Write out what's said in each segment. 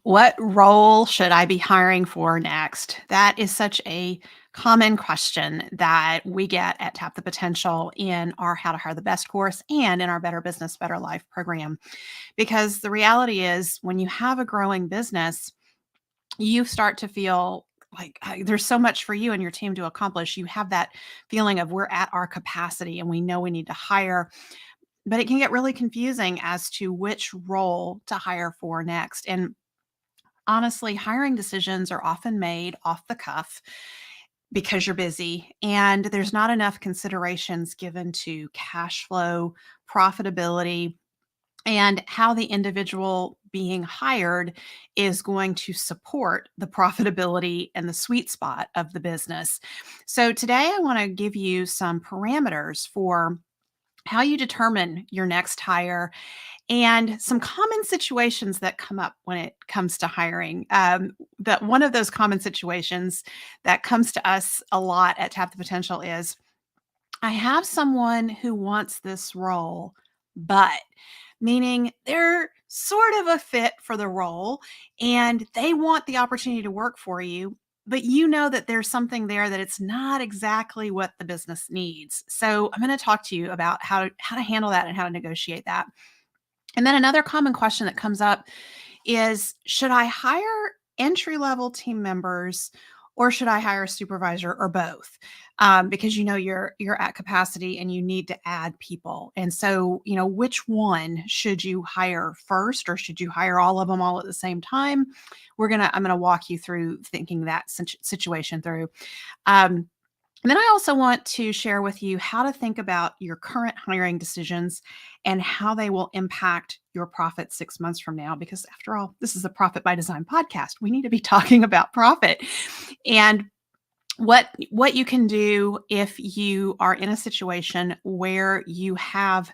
What role should I be hiring for next? That is such a common question that we get at Tap the Potential in our How to Hire the Best course and in our Better Business, Better Life program. Because the reality is, when you have a growing business, you start to feel like there's so much for you and your team to accomplish. You have that feeling of we're at our capacity and we know we need to hire, but it can get really confusing as to which role to hire for next. And honestly, hiring decisions are often made off the cuff because you're busy and there's not enough considerations given to cash flow, profitability, and how the individual being hired is going to support the profitability and the sweet spot of the business. So, today I want to give you some parameters for how you determine your next hire and some common situations that come up when it comes to hiring. That one of those common situations that comes to us a lot at Tap the Potential is I have someone who wants this role, but meaning they're sort of a fit for the role and they want the opportunity to work for you, but you know that there's something there that it's not exactly what the business needs. So I'm going to talk to you about how to handle that and how to negotiate that. And then another common question that comes up is, should I hire entry level team members or should I hire a supervisor or both? Because you know you're at capacity and you need to add people. And so, which one should you hire first, or should you hire all of them all at the same time? I'm gonna walk you through thinking that situation through. Um, and then I also want to share with you how to think about your current hiring decisions and how they will impact your profit 6 months from now. Because after all, this is a Profit by Design podcast. We need to be talking about profit. And what you can do if you are in a situation where you have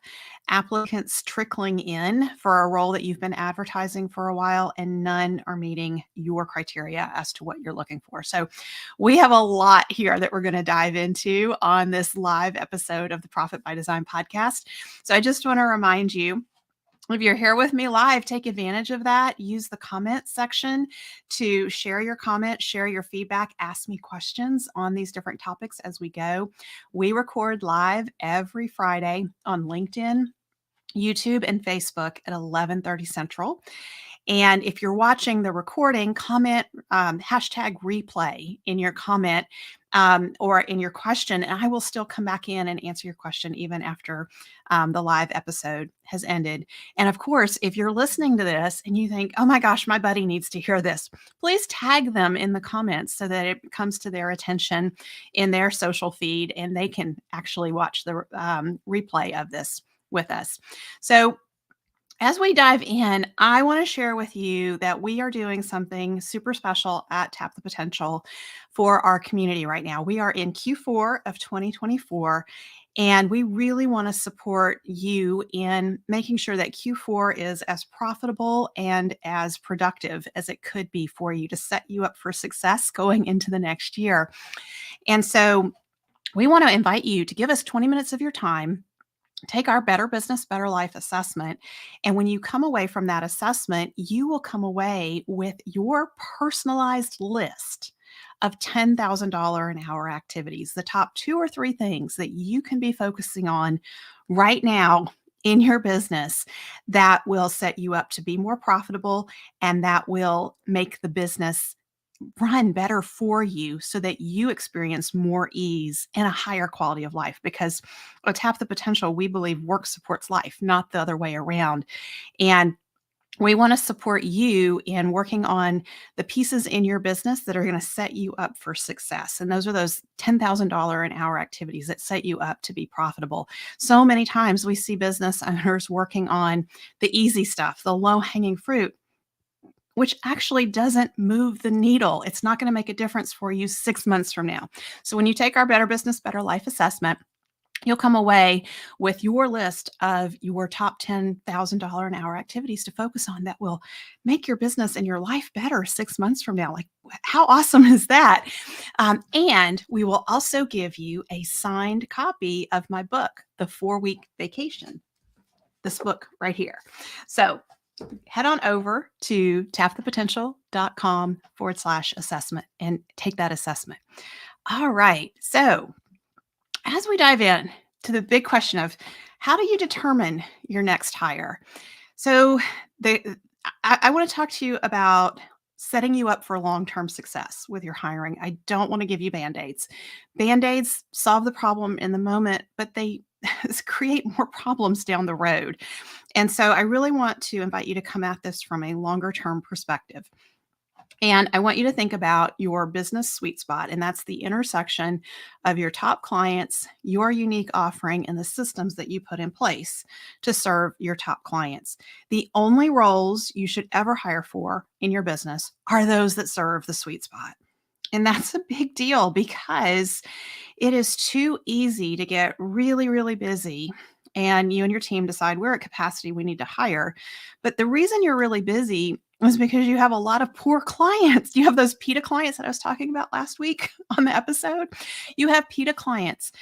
applicants trickling in for a role that you've been advertising for a while and none are meeting your criteria as to what you're looking for. So we have a lot here that we're going to dive into on this live episode of the Profit by Design podcast. So I just want to remind you, if you're here with me live, take advantage of that. Use the comment section to share your comment, share your feedback, ask me questions on these different topics as we go. We record live every Friday on LinkedIn, YouTube, and Facebook at 11:30 Central. And if you're watching the recording, comment hashtag replay in your comment or in your question, and I will still come back in and answer your question even after the live episode has ended. And of course, if you're listening to this and you think, oh my gosh, my buddy needs to hear this, please tag them in the comments so that it comes to their attention in their social feed and they can actually watch the replay of this with us. So as we dive in, I want to share with you that we are doing something super special at Tap the Potential for our community right now. We are in Q4 of 2024, and we really want to support you in making sure that Q4 is as profitable and as productive as it could be for you to set you up for success going into the next year. And so we want to invite you to give us 20 minutes of your time. Take our Better Business, Better Life assessment. And when you come away from that assessment, you will come away with your personalized list of $10,000 an hour activities, the top 2 or 3 things that you can be focusing on right now in your business that will set you up to be more profitable and that will make the business run better for you so that you experience more ease and a higher quality of life. Because at Tap the Potential, we believe work supports life, not the other way around. And we want to support you in working on the pieces in your business that are going to set you up for success. And those are those $10,000 an hour activities that set you up to be profitable. So many times we see business owners working on the easy stuff, the low hanging fruit, which actually doesn't move the needle. It's not going to make a difference for you 6 months from now. So when you take our Better Business, Better Life assessment, you'll come away with your list of your top $10,000 an hour activities to focus on that will make your business and your life better 6 months from now. Like, how awesome is that? And we will also give you a signed copy of my book, The 4-Week Vacation, this book right here. So head on over to tapthepotential.com/assessment and take that assessment. All right. So, as we dive in to the big question of how do you determine your next hire? So, I want to talk to you about setting you up for long-term success with your hiring. I don't want to give you band-aids. Band-aids solve the problem in the moment, but they create more problems down the road. And so I really want to invite you to come at this from a longer term perspective. And I want you to think about your business sweet spot, and that's the intersection of your top clients, your unique offering, and the systems that you put in place to serve your top clients. The only roles you should ever hire for in your business are those that serve the sweet spot. And that's a big deal because it is too easy to get really, really busy and you and your team decide we're at capacity, we need to hire. But the reason you're really busy is because you have a lot of poor clients. You have those PETA clients that I was talking about last week on the episode. You have PETA clients.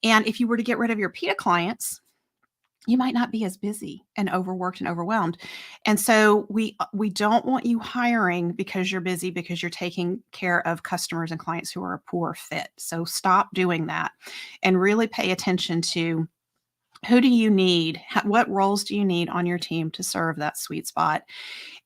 And if you were to get rid of your PETA clients, you might not be as busy and overworked and overwhelmed. And so we don't want you hiring because you're busy, because you're taking care of customers and clients who are a poor fit. So stop doing that and really pay attention to who do you need? What roles do you need on your team to serve that sweet spot?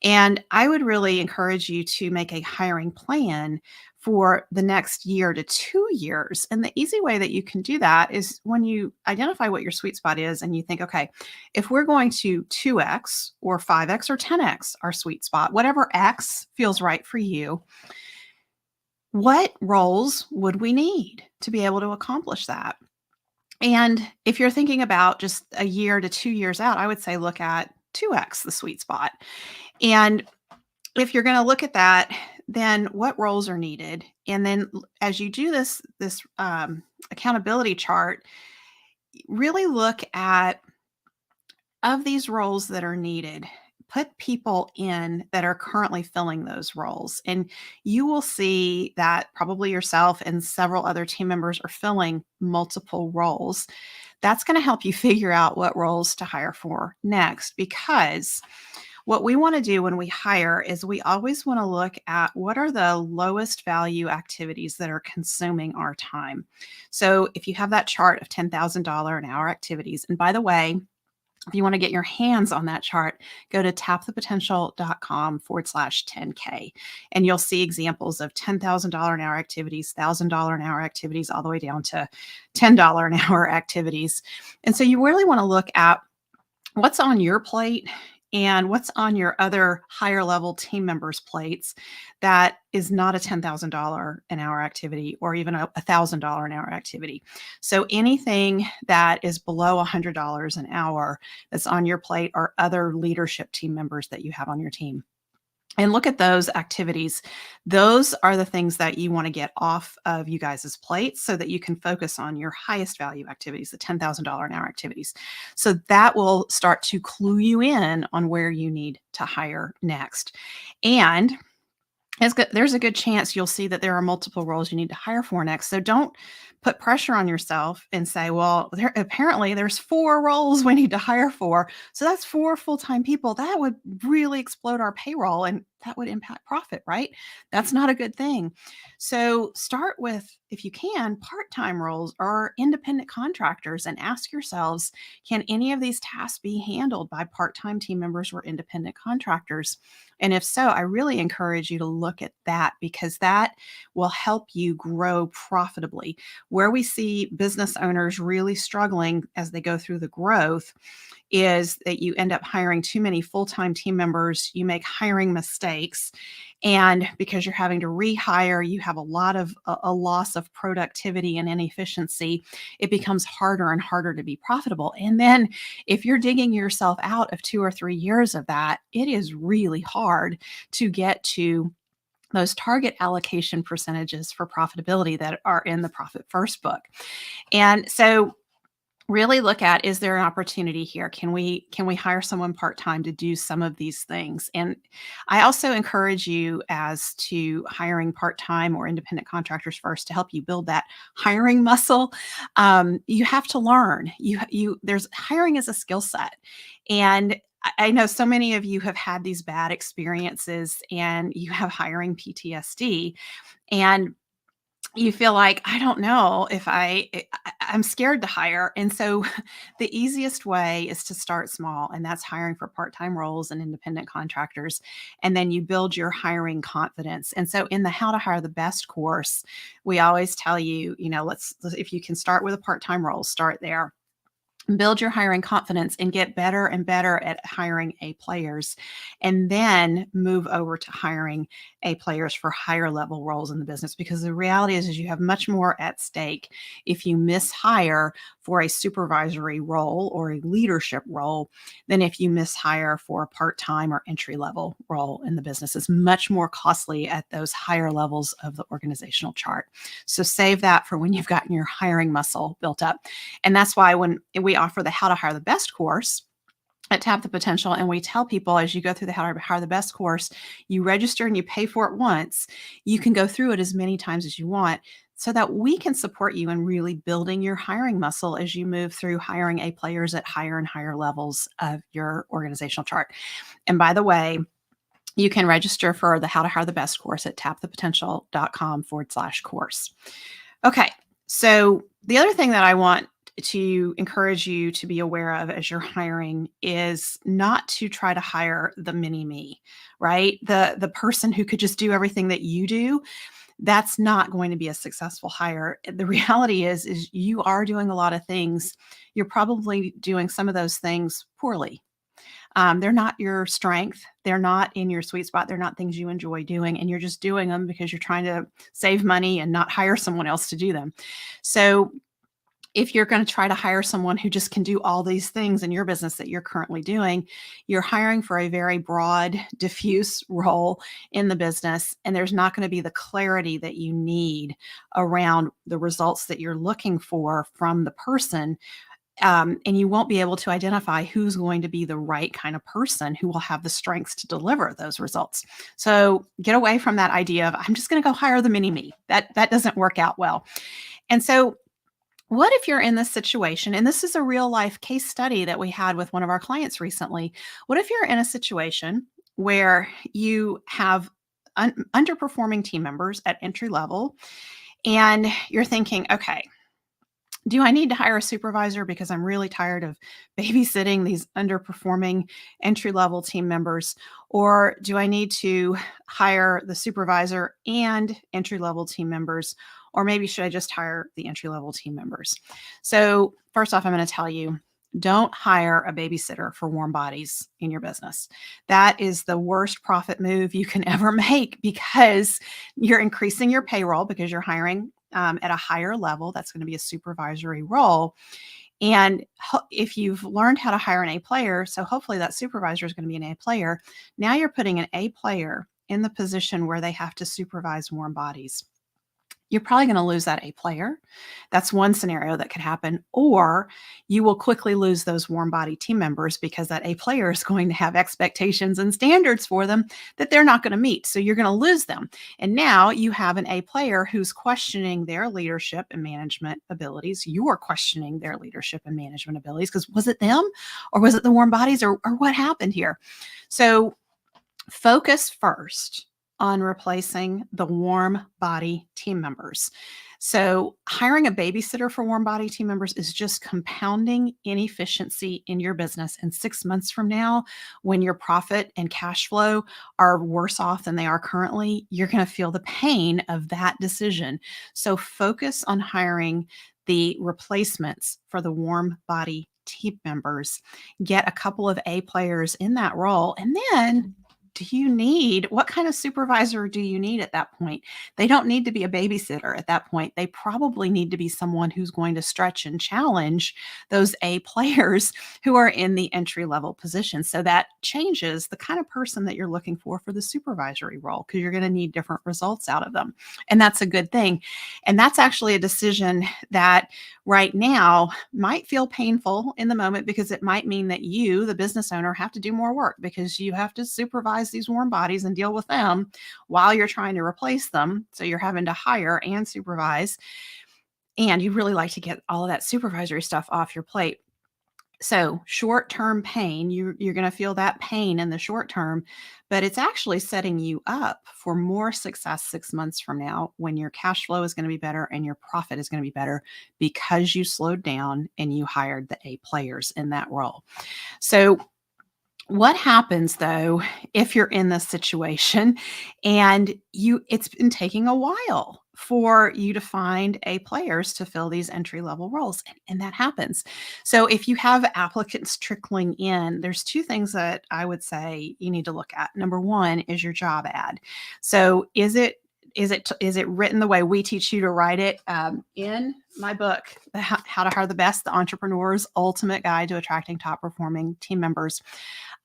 And I would really encourage you to make a hiring plan for the next year to 2 years. And the easy way that you can do that is when you identify what your sweet spot is and you think, okay, if we're going to 2x or 5x or 10x our sweet spot, whatever X feels right for you, what roles would we need to be able to accomplish that? And if you're thinking about just a year to 2 years out, I would say look at 2x the sweet spot. And if you're going to look at that, then what roles are needed? And then as you do this accountability chart, really look at of these roles that are needed, put people in that are currently filling those roles. And you will see that probably yourself and several other team members are filling multiple roles. That's going to help you figure out what roles to hire for next, because what we want to do when we hire is we always want to look at what are the lowest value activities that are consuming our time. So if you have that chart of $10,000 an hour activities, and by the way, if you want to get your hands on that chart, go to tapthepotential.com/10K and you'll see examples of $10,000 an hour activities, $1,000 an hour activities, all the way down to $10 an hour activities. And so you really want to look at what's on your plate and what's on your other higher level team members' plates that is not a $10,000 an hour activity or even a $1,000 an hour activity. So anything that is below $100 an hour that's on your plate are other leadership team members that you have on your team. And look at those activities. Those are the things that you want to get off of you guys' plates so that you can focus on your highest value activities, the $10,000 an hour activities. So that will start to clue you in on where you need to hire next. And there's a good chance you'll see that there are multiple roles you need to hire for next. So don't put pressure on yourself and say, well, apparently there's 4 roles we need to hire for. So that's 4 full-time people. That would really explode our payroll and that would impact profit, right? That's not a good thing. So start with, if you can, part-time roles or independent contractors and ask yourselves, can any of these tasks be handled by part-time team members or independent contractors? And if so, I really encourage you to look at that because that will help you grow profitably. Where we see business owners really struggling as they go through the growth is that you end up hiring too many full-time team members, you make hiring mistakes, and because you're having to rehire, you have a lot of a loss of productivity and inefficiency. It becomes harder and harder to be profitable. And then if you're digging yourself out of 2 or 3 years of that, it is really hard to get to those target allocation percentages for profitability that are in the Profit First book. And so really look at, is there an opportunity here? Can we hire someone part-time to do some of these things? And I also encourage you as to hiring part-time or independent contractors first to help you build that hiring muscle. You have to learn. There's hiring is a skill set, and I know so many of you have had these bad experiences and you have hiring PTSD, and you feel like, I don't know if I'm scared to hire. And so the easiest way is to start small, and that's hiring for part-time roles and independent contractors. And then you build your hiring confidence. And so in the How to Hire the Best course, we always tell you, if you can start with a part-time role, start there. Build your hiring confidence and get better and better at hiring A players, and then move over to hiring A players for higher level roles in the business. Because the reality is you have much more at stake if you mishire for a supervisory role or a leadership role than if you mishire for a part-time or entry level role in the business. It's much more costly at those higher levels of the organizational chart. So save that for when you've gotten your hiring muscle built up. And that's why when we offer the How to Hire the Best course at Tap the Potential, and we tell people as you go through the How to Hire the Best course, you register and you pay for it once. You can go through it as many times as you want so that we can support you in really building your hiring muscle as you move through hiring A players at higher and higher levels of your organizational chart. And by the way, you can register for the How to Hire the Best course at tapthepotential.com/course. Okay, so the other thing that I want to encourage you to be aware of as you're hiring is not to try to hire the mini me, right? The person who could just do everything that you do. That's not going to be a successful hire. The reality is you are doing a lot of things. You're probably doing some of those things poorly. They're not your strength. They're not in your sweet spot. They're not things you enjoy doing. And you're just doing them because you're trying to save money and not hire someone else to do them. So if you're going to try to hire someone who just can do all these things in your business that you're currently doing, you're hiring for a very broad, diffuse role in the business. And there's not going to be the clarity that you need around the results that you're looking for from the person. And you won't be able to identify who's going to be the right kind of person who will have the strengths to deliver those results. So get away from that idea of I'm just going to go hire the mini me. That doesn't work out well. And so what if you're in this situation? And this is a real life case study that we had with one of our clients recently. What if you're in a situation where you have underperforming team members at entry level and you're thinking, okay, do I need to hire a supervisor because I'm really tired of babysitting these underperforming entry level team members? Or do I need to hire the supervisor and entry level team members? Or maybe should I just hire the entry level team members? So, first off, I'm going to tell you, don't hire a babysitter for warm bodies in your business. That is the worst profit move you can ever make because you're increasing your payroll because you're hiring at a higher level. That's going to be a supervisory role. And if you've learned how to hire an A player, so hopefully that supervisor is going to be an A player. Now you're putting an A player in the position where they have to supervise warm bodies. You're probably going to lose that A player. That's one scenario that could happen. Or you will quickly lose those warm body team members because that A player is going to have expectations and standards for them that they're not going to meet. So you're going to lose them. And now you have an A player who's questioning their leadership and management abilities. You are questioning their leadership and management abilities because was it them or was it the warm bodies or what happened here? So focus first on replacing the warm body team members. So, hiring a babysitter for warm body team members is just compounding inefficiency in your business. And 6 months from now, when your profit and cash flow are worse off than they are currently, you're going to feel the pain of that decision. So, focus on hiring the replacements for the warm body team members. Get a couple of A players in that role, and then what kind of supervisor do you need at that point? They don't need to be a babysitter at that point. They probably need to be someone who's going to stretch and challenge those A players who are in the entry level position. So that changes the kind of person that you're looking for the supervisory role because you're going to need different results out of them. And that's a good thing. And that's actually a decision that right now might feel painful in the moment because it might mean that you, the business owner, have to do more work because you have to supervise these warm bodies and deal with them while you're trying to replace them. So you're having to hire and supervise. And you'd really like to get all of that supervisory stuff off your plate. So short-term pain, you're going to feel that pain in the short term, but it's actually setting you up for more success 6 months from now when your cash flow is going to be better and your profit is going to be better because you slowed down and you hired the A players in that role. So what happens though if you're in this situation and it's been taking a while for you to find A players to fill these entry level roles, and that happens. So if you have applicants trickling in, there's two things that I would say you need to look at. Number one is your job ad. So is it written the way we teach you to write it? In my book, How to Hire the Best, the Entrepreneur's Ultimate Guide to Attracting Top Performing Team Members,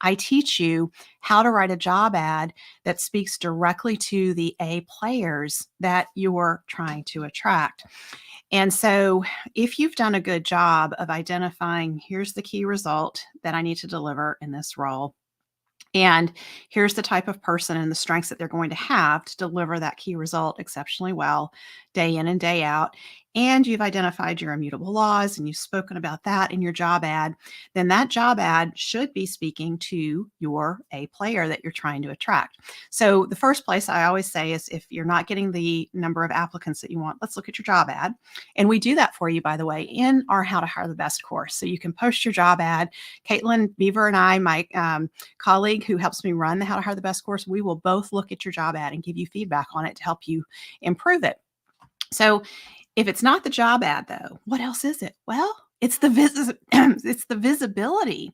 I teach you how to write a job ad that speaks directly to the A players that you're trying to attract. And so, if you've done a good job of identifying, here's the key result that I need to deliver in this role, and here's the type of person and the strengths that they're going to have to deliver that key result exceptionally well, day in and day out. And you've identified your immutable laws and you've spoken about that in your job ad, then that job ad should be speaking to your A player that you're trying to attract. So, the first place I always say is if you're not getting the number of applicants that you want, let's look at your job ad. And we do that for you, by the way, in our How to Hire the Best course. So, you can post your job ad. Caitlin Beaver and I, my colleague who helps me run the How to Hire the Best course, we will both look at your job ad and give you feedback on it to help you improve it. So if it's not the job ad, though, what else is it? Well, it's the it's the visibility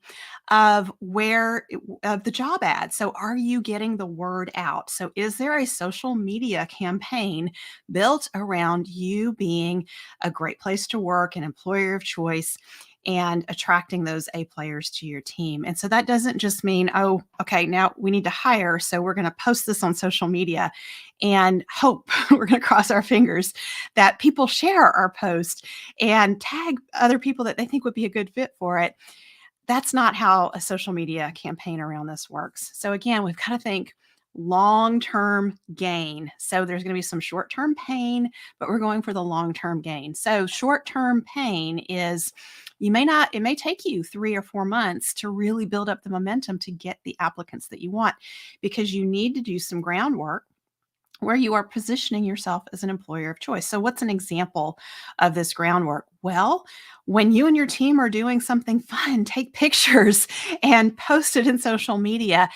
of of the job ad. So are you getting the word out? So is there a social media campaign built around you being a great place to work, an employer of choice, and attracting those A players to your team? And so that doesn't just mean, oh, okay, now we need to hire, so we're going to post this on social media and hope we're going to cross our fingers that people share our post and tag other people that they think would be a good fit for it. That's not how a social media campaign around this works. So again, we've got to think long-term gain. So there's going to be some short-term pain, but we're going for the long-term gain. So short-term pain is it may take you 3 or 4 months to really build up the momentum to get the applicants that you want, because you need to do some groundwork where you are positioning yourself as an employer of choice. So, what's an example of this groundwork? Well, when you and your team are doing something fun, take pictures and post it in social media.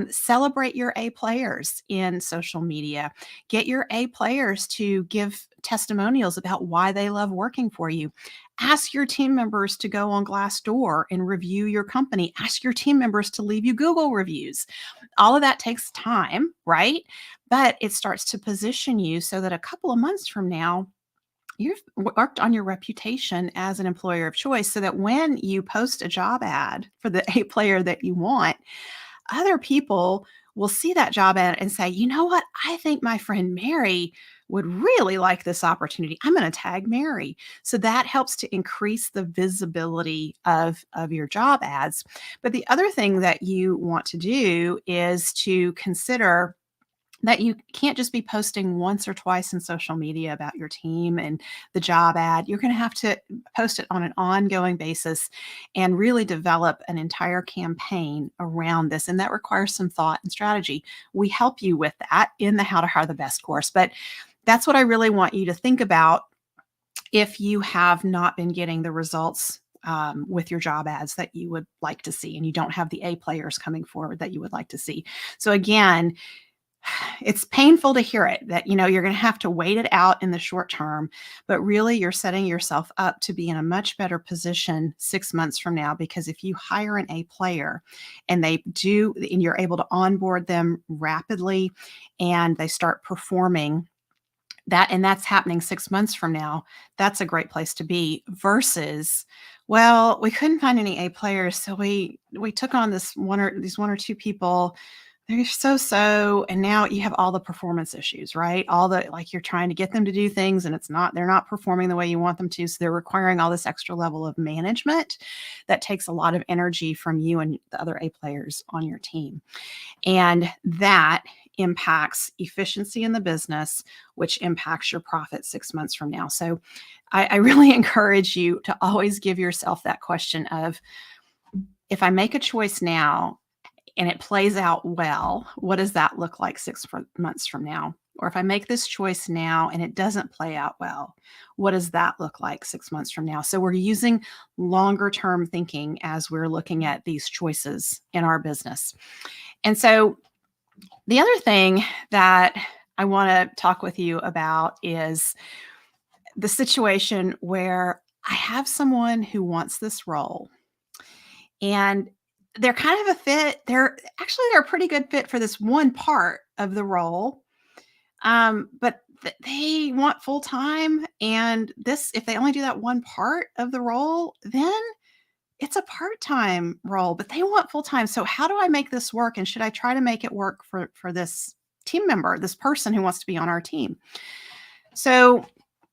Celebrate your A players in social media. Get your A players to give testimonials about why they love working for you. Ask your team members to go on Glassdoor and review your company. Ask your team members to leave you Google reviews. All of that takes time, right? But it starts to position you so that a couple of months from now, you've worked on your reputation as an employer of choice, so that when you post a job ad for the A player that you want, other people will see that job ad and say, you know what? I think my friend Mary would really like this opportunity. I'm going to tag Mary. So that helps to increase the visibility of your job ads. But the other thing that you want to do is to consider that you can't just be posting once or twice in social media about your team and the job ad. You're going to have to post it on an ongoing basis and really develop an entire campaign around this. And that requires some thought and strategy. We help you with that in the How to Hire the Best course. But that's what I really want you to think about if you have not been getting the results with your job ads that you would like to see, and you don't have the A players coming forward that you would like to see. So again, it's painful to hear it that you're going to have to wait it out in the short term, but really you're setting yourself up to be in a much better position 6 months from now, because if you hire an A player and you're able to onboard them rapidly and they start performing, and that's happening 6 months from now, that's a great place to be, versus, well, we couldn't find any A players, so we took on these one or two people They're so, and now you have all the performance issues, right? All the like you're trying to get them to do things and they're not performing the way you want them to. So they're requiring all this extra level of management that takes a lot of energy from you and the other A players on your team. And that impacts efficiency in the business, which impacts your profit 6 months from now. So I really encourage you to always give yourself that question of, if I make a choice now and it plays out well, what does that look like 6 months from now? Or if I make this choice now and it doesn't play out well, what does that look like 6 months from now? So we're using longer term thinking as we're looking at these choices in our business. And so the other thing that I want to talk with you about is the situation where I have someone who wants this role and they're kind of a fit. They're a pretty good fit for this one part of the role. But they want full time. And this, if they only do that one part of the role, then it's a part time role, but they want full time. So how do I make this work? And should I try to make it work for this team member, this person who wants to be on our team? So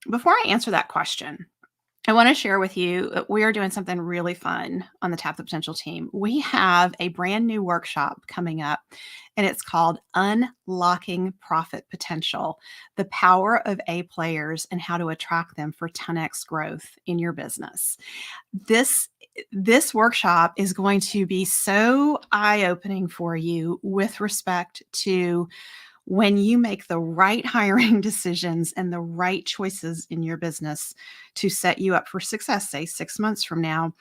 before I answer that question, I want to share with you that we are doing something really fun on the Tap the Potential team. We have a brand new workshop coming up, and it's called Unlocking Profit Potential: The Power of A Players and How to Attract Them for 10x Growth in Your Business. This workshop is going to be so eye-opening for you with respect to when you make the right hiring decisions and the right choices in your business to set you up for success, say 6 months from now,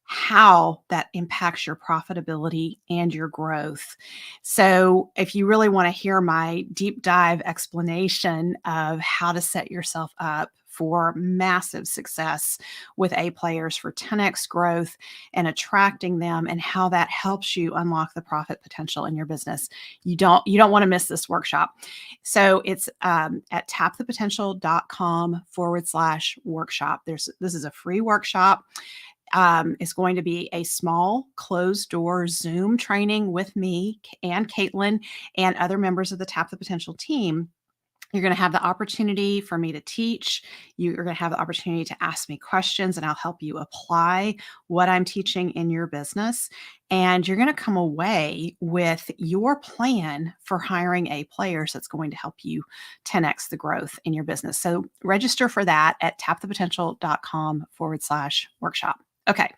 how that impacts your profitability and your growth. So, if you really want to hear my deep dive explanation of how to set yourself up for massive success with A players for 10x growth and attracting them, and how that helps you unlock the profit potential in your business, you don't want to miss this workshop. So it's at tapthepotential.com/workshop. This is a free workshop. It's going to be a small closed door Zoom training with me and Caitlin and other members of the Tap the Potential team. You're going to have the opportunity for me to teach. You're going to have the opportunity to ask me questions, and I'll help you apply what I'm teaching in your business. And you're going to come away with your plan for hiring A players that's going to help you 10x the growth in your business. So register for that at tapthepotential.com/workshop. Okay.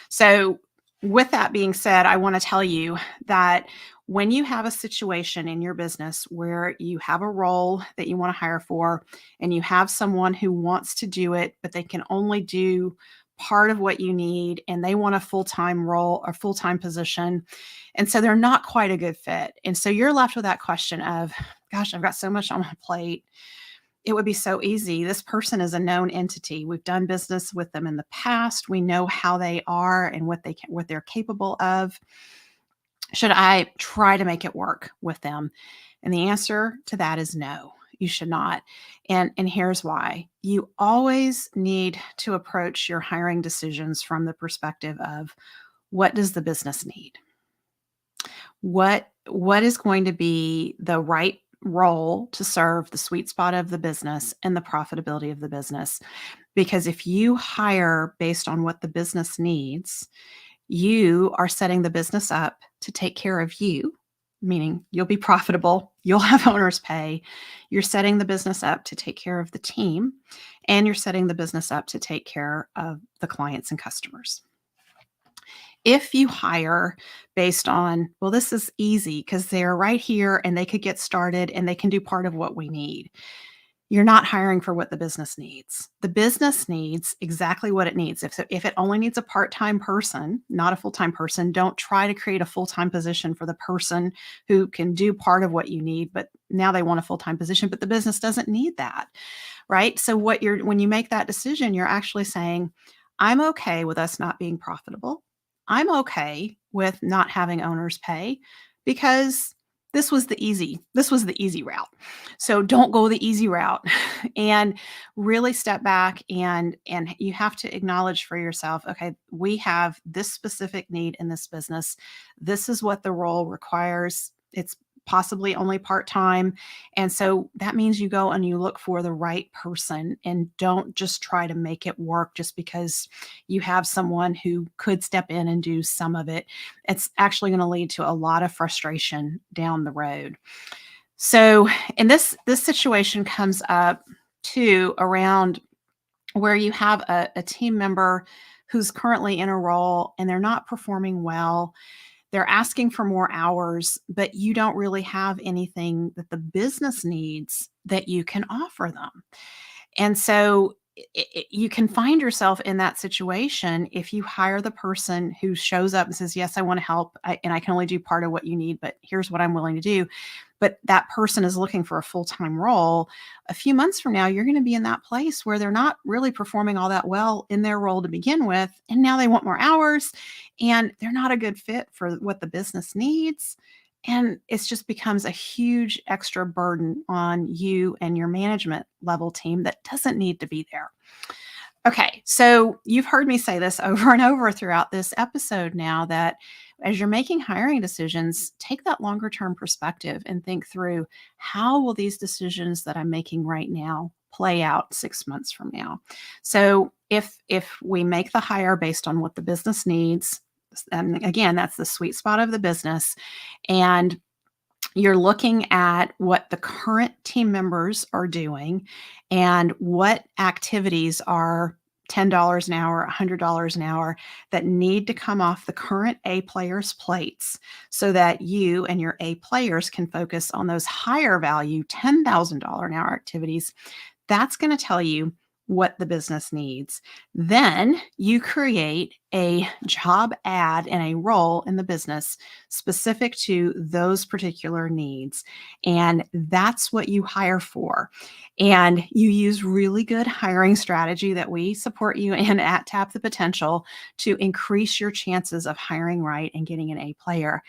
So with that being said, I want to tell you that when you have a situation in your business where you have a role that you want to hire for and you have someone who wants to do it, but they can only do part of what you need and they want a full-time role or full-time position. And so they're not quite a good fit. And so you're left with that question of, gosh, I've got so much on my plate. It would be so easy. This person is a known entity. We've done business with them in the past. We know how they are and what they're capable of. Should I try to make it work with them? And the answer to that is no, you should not. And here's why. You always need to approach your hiring decisions from the perspective of, what does the business need? What is going to be the right role to serve the sweet spot of the business and the profitability of the business? Because if you hire based on what the business needs, you are setting the business up to take care of you, meaning you'll be profitable, you'll have owner's pay. You're setting the business up to take care of the team, and you're setting the business up to take care of the clients and customers. If you hire based on, well, this is easy because they're right here and they could get started and they can do part of what we need, you're not hiring for what the business needs. The business needs exactly what it needs. If it only needs a part-time person, not a full-time person, don't try to create a full-time position for the person who can do part of what you need, but now they want a full-time position, but the business doesn't need that, right? So when you make that decision, you're actually saying, I'm okay with us not being profitable. I'm okay with not having owner's pay because this was the easy route. So don't go the easy route and really step back and you have to acknowledge for yourself, okay, we have this specific need in this business. This is what the role requires. It's possibly only part-time. And so that means you go and you look for the right person and don't just try to make it work just because you have someone who could step in and do some of it. It's actually going to lead to a lot of frustration down the road. So, and this situation comes up too around where you have a team member who's currently in a role and they're not performing well. They're asking for more hours, but you don't really have anything that the business needs that you can offer them. And so you can find yourself in that situation if you hire the person who shows up and says, "Yes, I want to help, and I can only do part of what you need, but here's what I'm willing to do." But that person is looking for a full time role. A few months from now, you're going to be in that place where they're not really performing all that well in their role to begin with. And now they want more hours and they're not a good fit for what the business needs. And it just becomes a huge extra burden on you and your management level team that doesn't need to be there. Okay, so you've heard me say this over and over throughout this episode now that as you're making hiring decisions, take that longer term perspective and think through how will these decisions that I'm making right now play out 6 months from now. So if we make the hire based on what the business needs, and again, that's the sweet spot of the business, and you're looking at what the current team members are doing and what activities are $10 an hour, $100 an hour that need to come off the current A players' plates so that you and your A players can focus on those higher value $10,000 an hour activities. That's going to tell you what the business needs. Then you create a job ad and a role in the business specific to those particular needs. And that's what you hire for. And you use really good hiring strategy that we support you in at Tap the Potential to increase your chances of hiring right and getting an A player.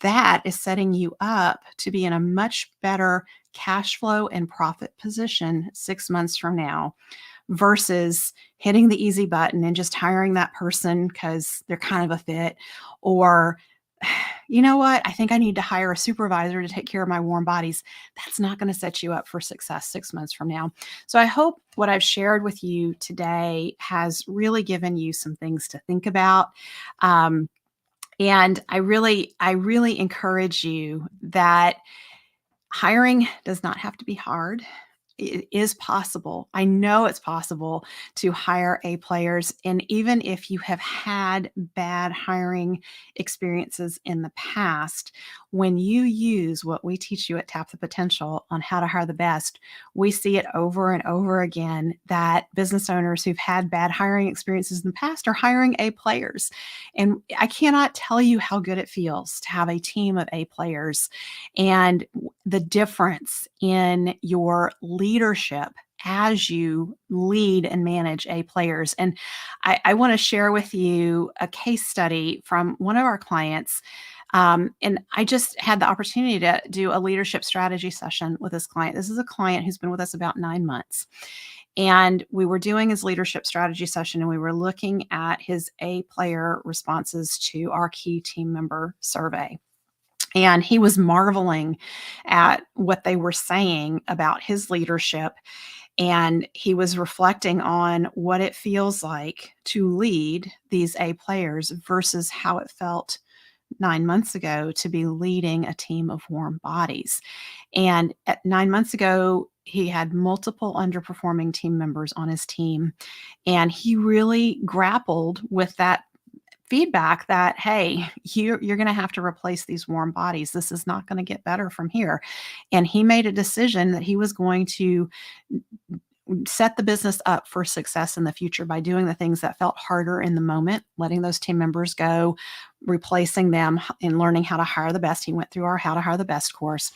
That is setting you up to be in a much better cash flow and profit position 6 months from now versus hitting the easy button and just hiring that person because they're kind of a fit. Or, you know what, I think I need to hire a supervisor to take care of my warm bodies. That's not going to set you up for success 6 months from now. So I hope what I've shared with you today has really given you some things to think about. And I really encourage you that hiring does not have to be hard. It is possible. I know it's possible to hire A players. And even if you have had bad hiring experiences in the past, when you use what we teach you at Tap the Potential on how to hire the best, we see it over and over again that business owners who've had bad hiring experiences in the past are hiring A players. And I cannot tell you how good it feels to have a team of A players and the difference in your leadership as you lead and manage A players. And I want to share with you a case study from one of our clients. And I just had the opportunity to do a leadership strategy session with this client. This is a client who's been with us about 9 months. And we were doing his leadership strategy session and we were looking at his A player responses to our key team member survey. And he was marveling at what they were saying about his leadership. And he was reflecting on what it feels like to lead these A players versus how it felt 9 months ago to be leading a team of warm bodies. And at 9 months ago, he had multiple underperforming team members on his team. And he really grappled with that feedback that, hey, you're going to have to replace these warm bodies. This is not going to get better from here. And he made a decision that he was going to set the business up for success in the future by doing the things that felt harder in the moment, letting those team members go, replacing them, and learning how to hire the best. He went through our How to Hire the Best course.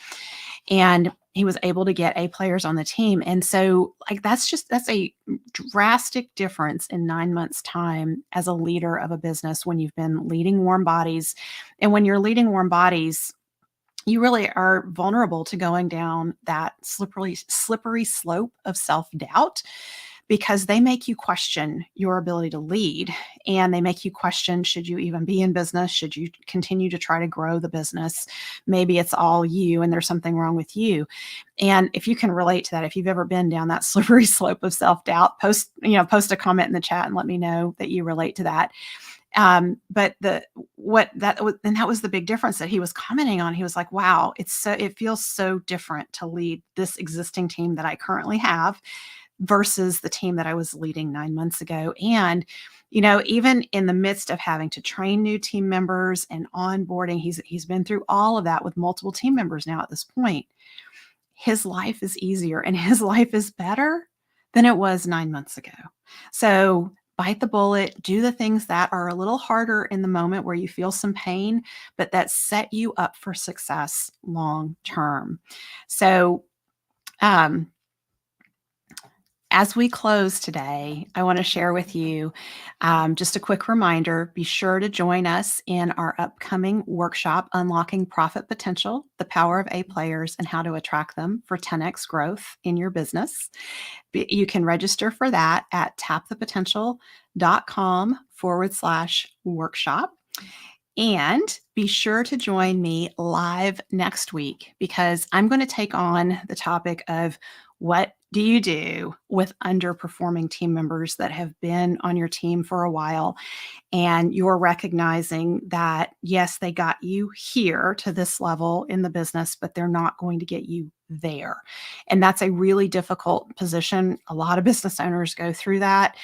And he was able to get A players on the team. And so like that's a drastic difference in 9 months time as a leader of a business when you've been leading warm bodies. And when you're leading warm bodies, you really are vulnerable to going down that slippery slope of self-doubt because they make you question your ability to lead, and they make you question, should you even be in business? Should you continue to try to grow the business? Maybe it's all you and there's something wrong with you. And if you can relate to that, if you've ever been down that slippery slope of self-doubt, post a comment in the chat and let me know that you relate to that. But that was the big difference that he was commenting on. He was like, wow, it feels so different to lead this existing team that I currently have versus the team that I was leading 9 months ago. And, even in the midst of having to train new team members and onboarding, he's been through all of that with multiple team members now at this point. His life is easier and his life is better than it was 9 months ago. So bite the bullet, do the things that are a little harder in the moment where you feel some pain, but that set you up for success long term. So, as we close today, I want to share with you just a quick reminder. Be sure to join us in our upcoming workshop, Unlocking Profit Potential, the Power of A Players and How to Attract Them for 10x Growth in Your Business. You can register for that at tapthepotential.com/workshop. And be sure to join me live next week, because I'm going to take on the topic of what do you do with underperforming team members that have been on your team for a while, and you're recognizing that, yes, they got you here to this level in the business, but they're not going to get you there. And that's a really difficult position. A lot of business owners go through that.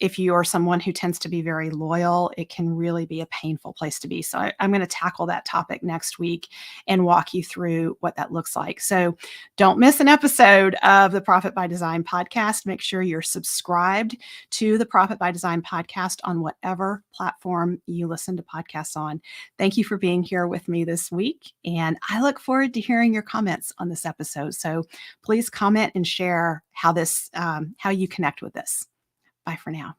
If you are someone who tends to be very loyal, it can really be a painful place to be. So I'm going to tackle that topic next week and walk you through what that looks like. So don't miss an episode of the Profit by Design podcast. Make sure you're subscribed to the Profit by Design podcast on whatever platform you listen to podcasts on. Thank you for being here with me this week, and I look forward to hearing your comments on this episode. So please comment and share how you connect with this. Bye for now.